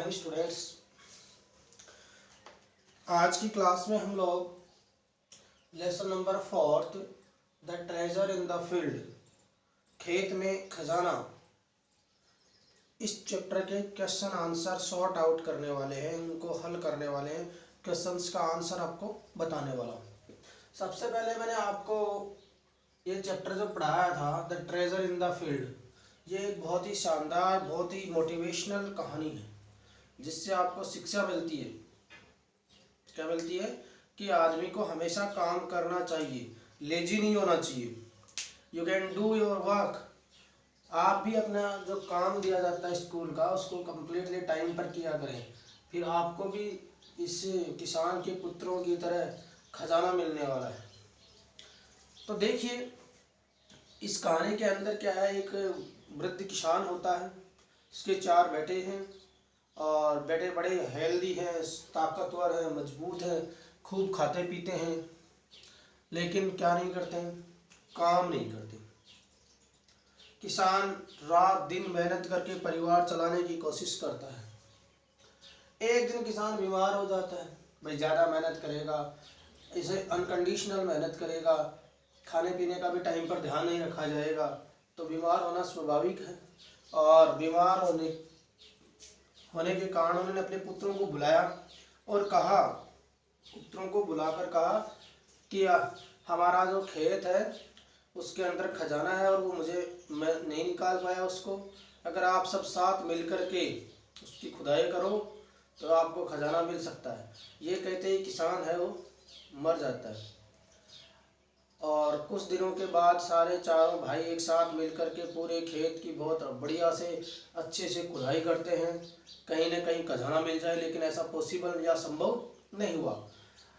Morning students. आज की class में हम लोग lesson number 4 the treasure in the field, खेत में खजाना, इस चैप्टर के क्वेश्चन आंसर सॉर्ट आउट करने वाले हैं, उनको हल करने वाले हैं। क्वेश्चंस का आंसर आपको बताने वाला हूँ। सबसे पहले मैंने आपको ये चैप्टर जो पढ़ाया था the treasure in the field, ये एक बहुत ही शानदार, बहुत ही मोटिवेशनल कहानी है जिससे आपको शिक्षा मिलती है। क्या मिलती है कि आदमी को हमेशा काम करना चाहिए, लेजी नहीं होना चाहिए। You can do your work. आप भी अपना जो काम दिया जाता है स्कूल का उसको कम्प्लीटली टाइम पर किया करें, फिर आपको भी इस किसान के पुत्रों की तरह खजाना मिलने वाला है। तो देखिए इस कहानी के अंदर क्या है, एक वृद्ध किसान होता है, उसके 4 बेटे हैं और बेटे बड़े हेल्दी हैं, ताकतवर हैं, मजबूत हैं, खूब खाते पीते हैं, लेकिन क्या नहीं करते हैं, काम नहीं करते। किसान रात दिन मेहनत करके परिवार चलाने की कोशिश करता है। एक दिन किसान बीमार हो जाता है। भाई ज़्यादा मेहनत करेगा, इसे अनकंडीशनल मेहनत करेगा, खाने पीने का भी टाइम पर ध्यान नहीं रखा जाएगा तो बीमार होना स्वाभाविक है। और बीमार होने के कारण उन्होंने अपने पुत्रों को बुलाया और कहा, पुत्रों को बुलाकर कहा कि हमारा जो खेत है उसके अंदर खजाना है और वो मैं नहीं निकाल पाया उसको, अगर आप सब साथ मिल कर के उसकी खुदाई करो तो आपको खजाना मिल सकता है। ये कहते ही किसान है वो मर जाता है। और कुछ दिनों के बाद सारे चारों भाई एक साथ मिलकर के पूरे खेत की बहुत बढ़िया से अच्छे से खुदाई करते हैं, कहीं ना कहीं खजाना मिल जाए, लेकिन ऐसा पॉसिबल या संभव नहीं हुआ।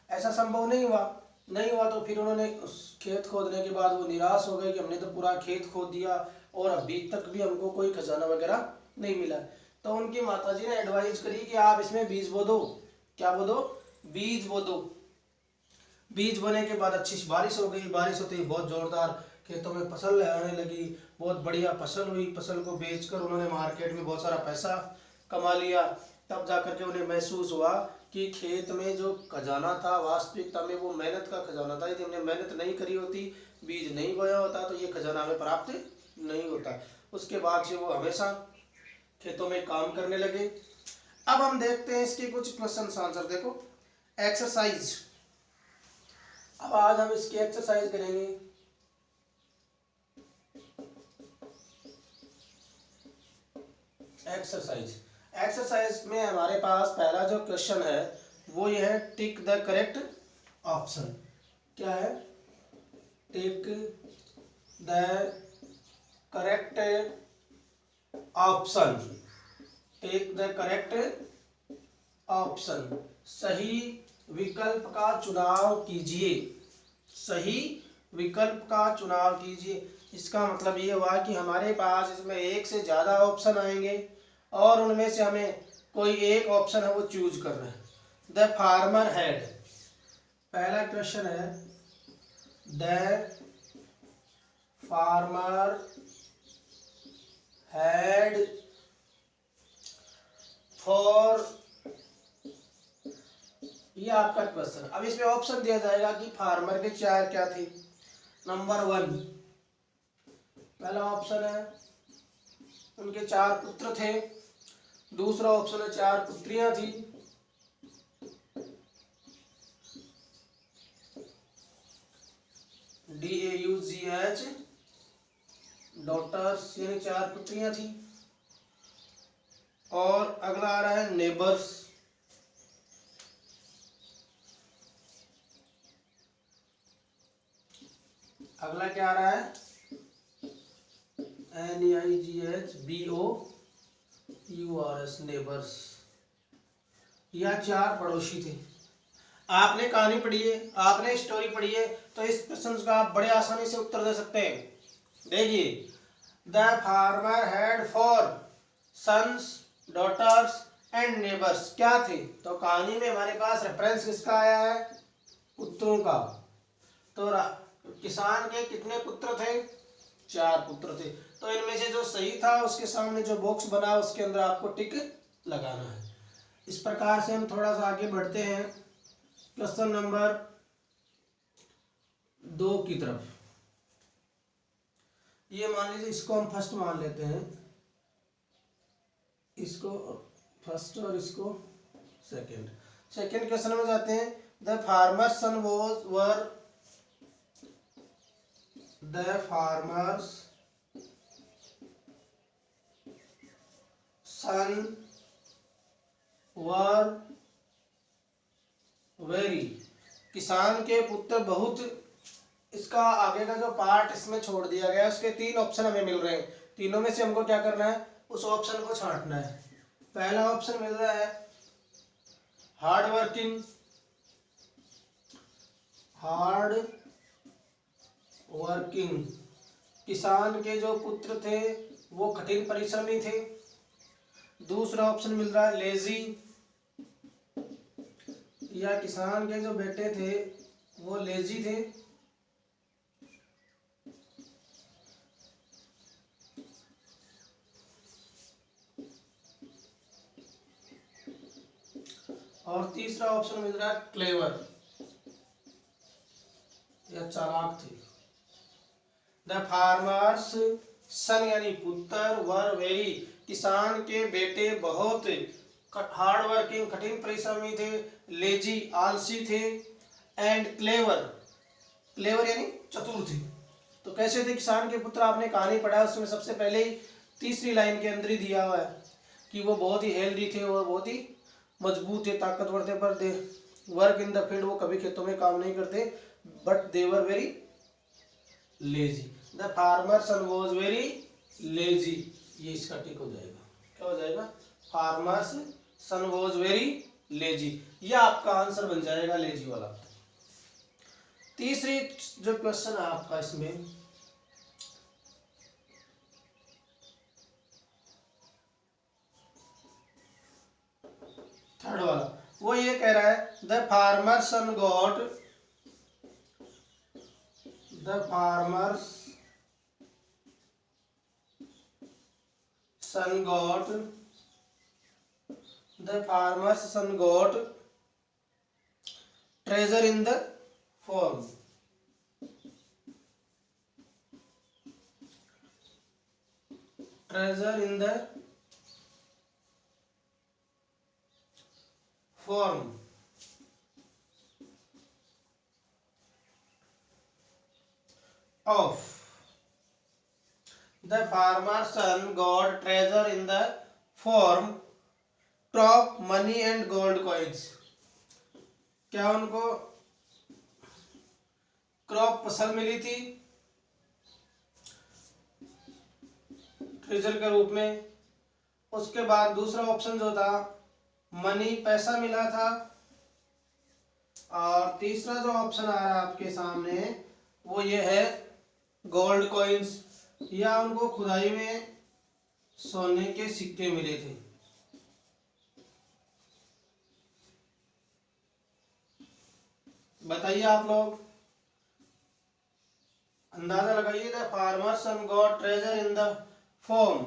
ऐसा संभव नहीं हुआ तो फिर उन्होंने उस खेत खोदने के बाद वो निराश हो गए कि हमने तो पूरा खेत खोद दिया और अभी तक भी हमको कोई खजाना वगैरह नहीं मिला। तो उनकी माताजी ने एडवाइस करी कि आप इसमें बीज बो दो। क्या बो दो? बीज बो दो। बीज बोने के बाद अच्छी बारिश हो गई। बारिश होते ही बहुत जोरदार खेतों में फसल आने लगी, बहुत बढ़िया फसल हुई। फसल को बेचकर उन्होंने मार्केट में बहुत सारा पैसा कमा लिया। तब जाकर के उन्हें महसूस हुआ कि खेत में जो खजाना था वास्तविकता में वो मेहनत का खजाना था। यदि हमने मेहनत नहीं करी होती, बीज नहीं बोया होता तो ये खजाना हमें प्राप्त नहीं होता। उसके बाद से वो हमेशा खेतों में काम करने लगे। अब हम देखते हैं इसके कुछ क्वेश्चन आंसर। देखो एक्सरसाइज, अब आज हम इसकी एक्सरसाइज करेंगे। एक्सरसाइज में हमारे पास पहला जो क्वेश्चन है वो ये है, टिक द करेक्ट ऑप्शन। क्या है? Tick the correct option. Tick the correct option. सही विकल्प का चुनाव कीजिए। सही विकल्प का चुनाव कीजिए। इसका मतलब ये हुआ कि हमारे पास इसमें एक से ज़्यादा ऑप्शन आएंगे और उनमें से हमें कोई एक ऑप्शन है वो चूज करना है। द फार्मर हैड, पहला क्वेश्चन है, द फार्मर हैड फॉर, ये आपका क्वेश्चन। अब इसमें ऑप्शन दिया जाएगा कि फार्मर के 4 क्या थे। नंबर 1, पहला ऑप्शन है उनके 4 पुत्र थे। दूसरा ऑप्शन है 4 पुत्रियां थी। DAUGH, डॉटर्स, यानी 4 पुत्रियां थी। और अगला आ रहा है नेबर्स। अगला क्या आ रहा है? NEIGHBOURS, neighbours. यह 4 पड़ोसी थे। आपने कहानी पढ़ी है, आपने स्टोरी पढ़ी है, तो इस प्रश्न का आप बड़े आसानी से उत्तर दे सकते हैं। देखिए, the farmer had 4 sons, daughters and neighbours. क्या थे? तो कहानी में हमारे पास रेफरेंस किसका आया है? पुत्रों का। तो किसान के कितने पुत्र थे? 4 पुत्र थे। तो इनमें से जो सही था उसके सामने जो बॉक्स बना उसके अंदर आपको टिक लगाना है। इस प्रकार से हम थोड़ा सा आगे बढ़ते हैं क्वेश्चन नंबर 2 की तरफ। ये मान लीजिए, इसको हम फर्स्ट मान लेते हैं, इसको फर्स्ट और इसको सेकंड। सेकंड क्वेश्चन में जाते हैं। The farmer's son were the farmer's son were very, किसान के पुत्र बहुत, इसका आगे का जो पार्ट इसमें छोड़ दिया गया है, उसके 3 ऑप्शन हमें मिल रहे हैं। तीनों में से हमको क्या करना है, उस ऑप्शन को छांटना है। पहला ऑप्शन मिल रहा है हार्ड वर्किंग, किसान के जो पुत्र थे वो कठिन परिश्रमी थे। दूसरा ऑप्शन मिल रहा है लेजी, या किसान के जो बेटे थे वो लेजी थे। और तीसरा ऑप्शन मिल रहा है क्लेवर, या चालाक थे। द फार्मर्स सन यानी पुत्र, वर वेरी, किसान के बेटे बहुत हार्ड वर्किंग कठिन परिश्रमी थे, लेजी आलसी थे, एंड क्लेवर, क्लेवर यानी चतुर थे। तो कैसे थे किसान के पुत्र, आपने कहानी पढ़ा, उसमें सबसे पहले ही तीसरी लाइन के अंदर ही दिया हुआ है कि वो बहुत ही हेल्दी थे और बहुत ही मजबूत थे, ताकतवर थे, पर they work in the field, वो कभी खेतों में काम नहीं करते, but they were very lazy. The farmer son was very lazy, ये इसका टिक हो जाएगा। क्या हो जाएगा, farmer's son was very lazy, ये आपका आंसर बन जाएगा लेजी वाला। तीसरी जो क्वेश्चन है आपका इसमें, थर्ड वाला, वो ये कह रहा है the farmer sun got, the farmer's sun got, the farmer's sun got treasure in the form, treasure in the form of the farmer's son got treasure in the form crop money and gold coins। क्या उनको crop फसल मिली थी treasure के रूप में, उसके बाद दूसरा ऑप्शन जो था मनी पैसा मिला था, और तीसरा जो ऑप्शन आ रहा है आपके सामने वो ये है गोल्ड कॉइन्स, या उनको खुदाई में सोने के सिक्के मिले थे। बताइए आप लोग, अंदाजा लगाइए। The farmer sun got treasure in the form,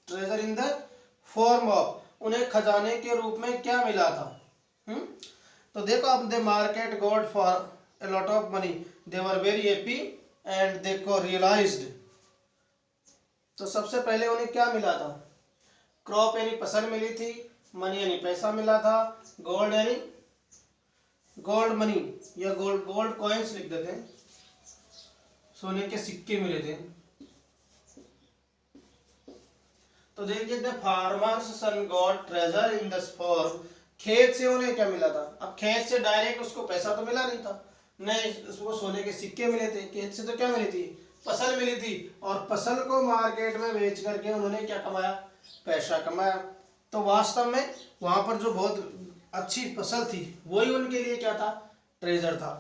treasure in the form of, उन्हें खजाने के रूप में क्या मिला था। तो देखो अब, they market got for a lot of money, they were very happy and they realized। तो सबसे पहले उन्हें क्या मिला था, क्रॉप यानी फसल मिली थी, मनी यानी पैसा मिला था, गोल्ड यानी गोल्ड मनी या गोल्ड कॉइन्स लिख देते हैं, सोने के सिक्के मिले थे। तो देखिए, the farmer's sun got treasure in this form, खेत से उन्हें क्या मिला था। अब खेत से डायरेक्ट उसको पैसा तो मिला नहीं था, नहीं, उसको सोने के सिक्के मिले थे। खेत से तो क्या मिली थी, फसल मिली थी, और फसल को मार्केट में बेच करके उन्होंने क्या कमाया, पैसा कमाया। तो वास्तव में वहां पर जो बहुत अच्छी फसल थी वही उनके लिए क्या था, ट्रेजर था।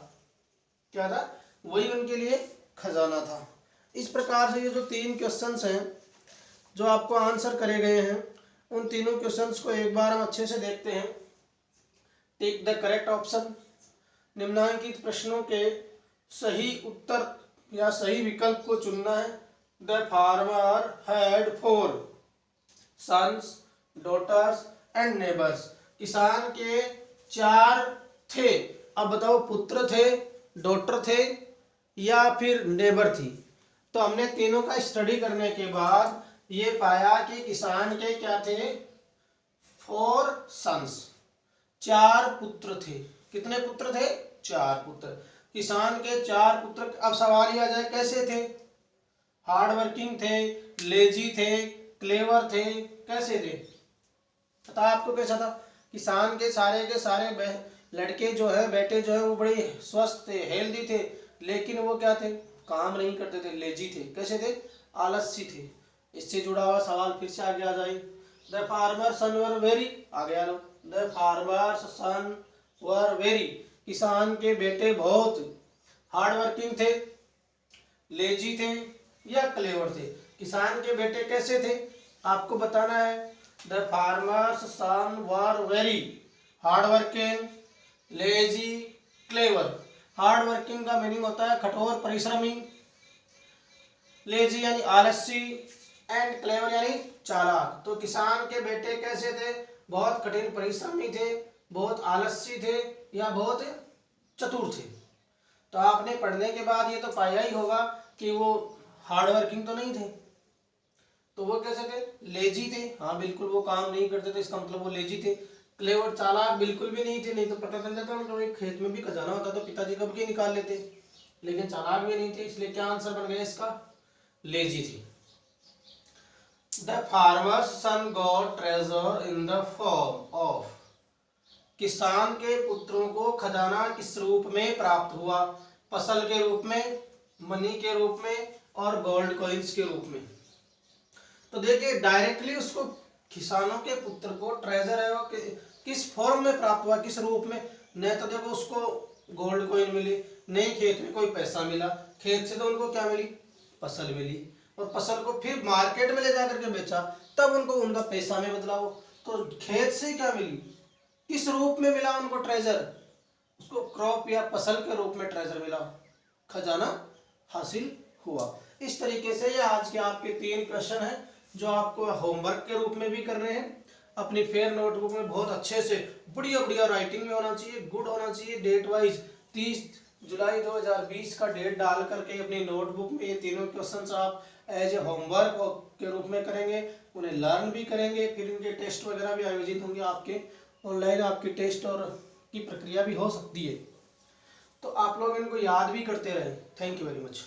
क्या था, वही उनके लिए खजाना था। इस प्रकार से ये जो 3 क्वेश्चंस हैं जो आपको आंसर करे गए हैं, उन तीनों क्वेश्चंस को एक बार हम अच्छे से देखते हैं। टेक द करेक्ट ऑप्शन, निम्नलिखित प्रश्नों के सही उत्तर या सही विकल्प को चुनना है। The farmer had 4 sons, daughters and neighbours, किसान के 4 थे। अब बताओ पुत्र थे, डॉटर थे या फिर नेबर थी। तो हमने तीनों का स्टडी करने के बाद ये पाया कि किसान के क्या थे, 4 सन्स, 4 पुत्र थे। कितने पुत्र थे, 4 पुत्र। किसान के 4 पुत्र। अब सवाल आ जाए कैसे थे, हार्ड वर्किंग थे, लेजी थे, क्लेवर थे, कैसे थे, पता आपको कैसा था। किसान के सारे लड़के जो है, बेटे जो है वो बड़े स्वस्थ थे, हेल्दी थे, लेकिन वो क्या थे, काम नहीं करते थे, लेजी थे। कैसे थे, आलसी थे। इससे जुड़ा हुआ सवाल फिर से आगे आ जाए। The farmer son were very, आ गया लो, the farmer son were very, किसान के बेटे बहुत हार्ड वर्किंग थे, लेजी थे या क्लेवर थे। किसान के बेटे कैसे थे, आपको बताना है। The farmer's son were very hard working, lazy, clever. Hard working का मीनिंग होता है कठोर परिश्रमी, लेजी यानी आलसी, एंड क्लेवर यानी चालाक। तो किसान के बेटे कैसे थे, बहुत कठिन परिश्रमी थे, बहुत आलसी थे या बहुत चतुर थे। तो आपने पढ़ने के बाद ये तो पाया ही होगा कि वो हार्ड वर्किंग तो नहीं थे। तो वो कैसे थे, लेजी थे, हाँ बिल्कुल वो काम नहीं करते थे, इसका मतलब वो लेजी थे। क्लेवर, चालाक बिल्कुल भी नहीं थे, नहीं तो पता चल जाता उनको, एक खेत में भी खजाना होता तो पिताजी कब के निकाल लेते। लेकिन चालाक भी नहीं थे, इसलिए क्या आंसर बन गया इसका, लेजी थे। The farmer's sun got treasure in the form of, किसान के पुत्रों को खजाना किस रूप में प्राप्त हुआ, फसल के रूप में, मनी के रूप में और गोल्ड कॉइन्स के रूप में। तो देखिए डायरेक्टली उसको, किसानों के पुत्र को ट्रेजर है वो किस फॉर्म में प्राप्त हुआ, किस रूप में। नहीं तो देखो उसको गोल्ड कॉइन मिली, नहीं खेत में कोई पैसा मिला, खेत से तो उनको क्या मिली, फसल मिली, और फसल को फिर मार्केट में ले जाकर के बेचा, तब उनको उनका पैसा में बदला वो। तो खेत से क्या मिली, किस रूप में मिला उनको ट्रेजर, उसको क्रॉप या फसल के रूप में ट्रेजर मिला, खजाना हासिल हुआ। इस तरीके से ये आज के आपके 3 क्वेश्चन हैं जो आपको होमवर्क के रूप में भी करने हैं। अपनी फेयर नोटबुक में बहुत अच्छे से बढ़िया बढ़िया राइटिंग में होना चाहिए, गुड होना चाहिए। डेट वाइज 30 जुलाई 2020 का डेट डाल करके अपनी नोटबुक में ये तीनों क्वेश्चंस आप एज ए होमवर्क के रूप में करेंगे, उन्हें लर्न भी करेंगे, फिर इनके टेस्ट वगैरह भी आयोजित होंगे आपके ऑनलाइन, आपकी टेस्ट और की प्रक्रिया भी हो सकती है। तो आप लोग इनको याद भी करते रहें। Thank you very much.